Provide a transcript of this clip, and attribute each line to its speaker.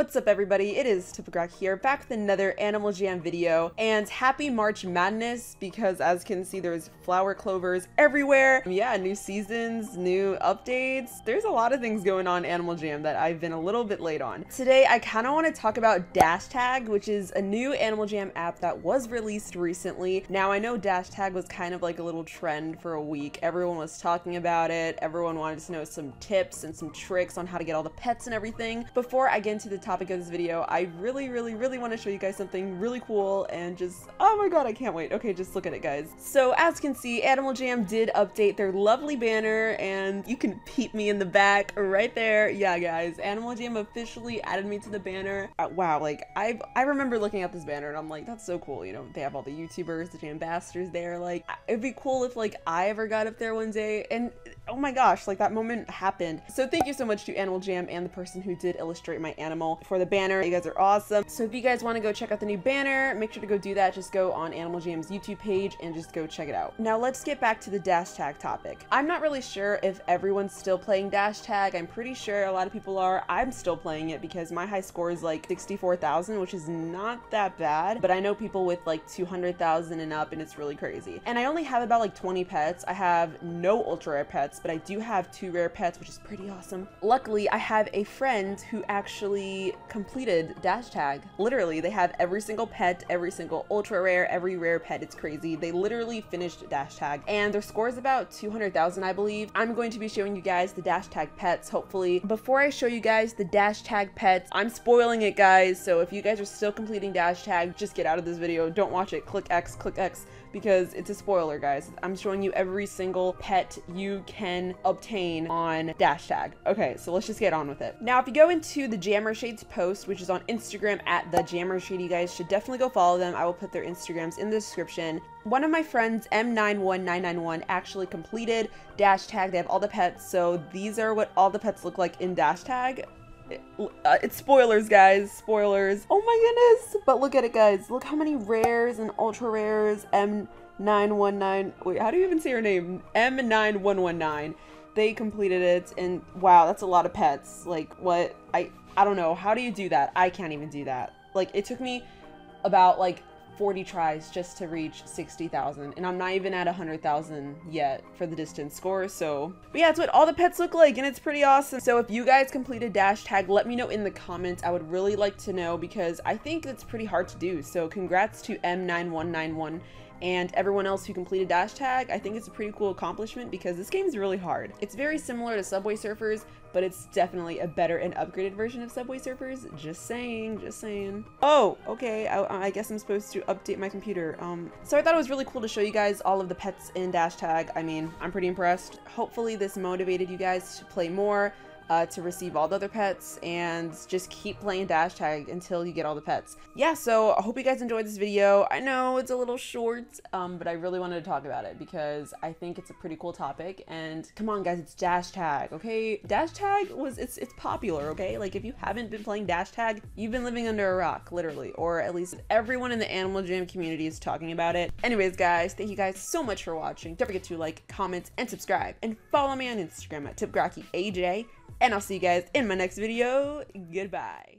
Speaker 1: What's up everybody, it is Typicalrocky here, back with another Animal Jam video, and happy March Madness, because as you can see there's flower clovers everywhere. Yeah, new seasons, new updates, there's a lot of things going on in Animal Jam that I've been a little bit late on. Today I kind of want to talk about Dashtag, which is a new Animal Jam app that was released recently. Now I know Dashtag was kind of like a little trend for a week, everyone was talking about it, everyone wanted to know some tips and some tricks on how to get all the pets and everything. Before I get into the topic of this video, I really want to show you guys something really cool and just, oh my god, I can't wait. Okay, just look at it guys. So as you can see, Animal Jam did update their lovely banner, and you can peep me in the back right there. Yeah guys, Animal Jam officially added me to the banner. Wow, like I remember looking at this banner and I'm like, that's so cool, you know, they have all the YouTubers, the Jam ambassadors there. Like, it'd be cool if like I ever got up there one day, and oh my gosh, like that moment happened. So thank you so much to Animal Jam and the person who did illustrate my animal for the banner. You guys are awesome. So if you guys want to go check out the new banner, make sure to go do that. Just go on Animal Jam's YouTube page and just go check it out. Now let's get back to the Dashtag topic. I'm not really sure if everyone's still playing Dashtag. I'm pretty sure a lot of people are. I'm still playing it because my high score is like 64,000, which is not that bad, but I know people with like 200,000 and up, and it's really crazy. And I only have about like 20 pets. I have no ultra rare pets, but I do have 2 rare pets, which is pretty awesome. Luckily, I have a friend who actually completed Dashtag. Literally, they have every single pet, every single ultra rare, every rare pet. It's crazy. They literally finished Dashtag, and their score is about 200,000, I believe. I'm going to be showing you guys the Dashtag pets, hopefully. Before I show you guys the Dashtag pets, I'm spoiling it, guys, so if you guys are still completing Dashtag, just get out of this video. Don't watch it. Click X, because it's a spoiler, guys. I'm showing you every single pet you can obtain on Dashtag. Okay, so let's just get on with it. Now, if you go into the Jammer Shades post, which is on Instagram at the Jammer Shade, you guys should definitely go follow them. I will put their Instagrams in the description. One of my friends, M91991, actually completed Dashtag. They have all the pets, so these are what all the pets look like in Dashtag. It's spoilers, guys, spoilers. Oh my goodness, but look at it, guys. Look how many rares and ultra rares. M919, wait, how do you even say her name? M9119. They completed it, and wow, that's a lot of pets. Like, what? I don't know, how do you do that? I can't even do that. Like, it took me about like 40 tries just to reach 60,000, and I'm not even at 100,000 yet for the distance score. So but yeah, that's what all the pets look like, and it's pretty awesome. So if you guys completed Dashtag, let me know in the comments. I would really like to know, because I think it's pretty hard to do. So congrats to M9191 and everyone else who completed Dashtag. I think it's a pretty cool accomplishment because this game is really hard. It's very similar to Subway Surfers, but it's definitely a better and upgraded version of Subway Surfers. Just saying, just saying. Oh, okay, I guess I'm supposed to update my computer. So I thought it was really cool to show you guys all of the pets in Dashtag. I mean, I'm pretty impressed. Hopefully this motivated you guys to play more, to receive all the other pets, and just keep playing Dashtag until you get all the pets. Yeah, so I hope you guys enjoyed this video. I know it's a little short, but I really wanted to talk about it because I think it's a pretty cool topic. And come on guys, it's Dashtag, okay? Dashtag it's popular, okay? Like, if you haven't been playing Dashtag, you've been living under a rock, literally, or at least everyone in the Animal Jam community is talking about it. Anyways guys, thank you guys so much for watching. Don't forget to like, comment, and subscribe, and follow me on Instagram at TypicalrockyAJ. And I'll see you guys in my next video. Goodbye.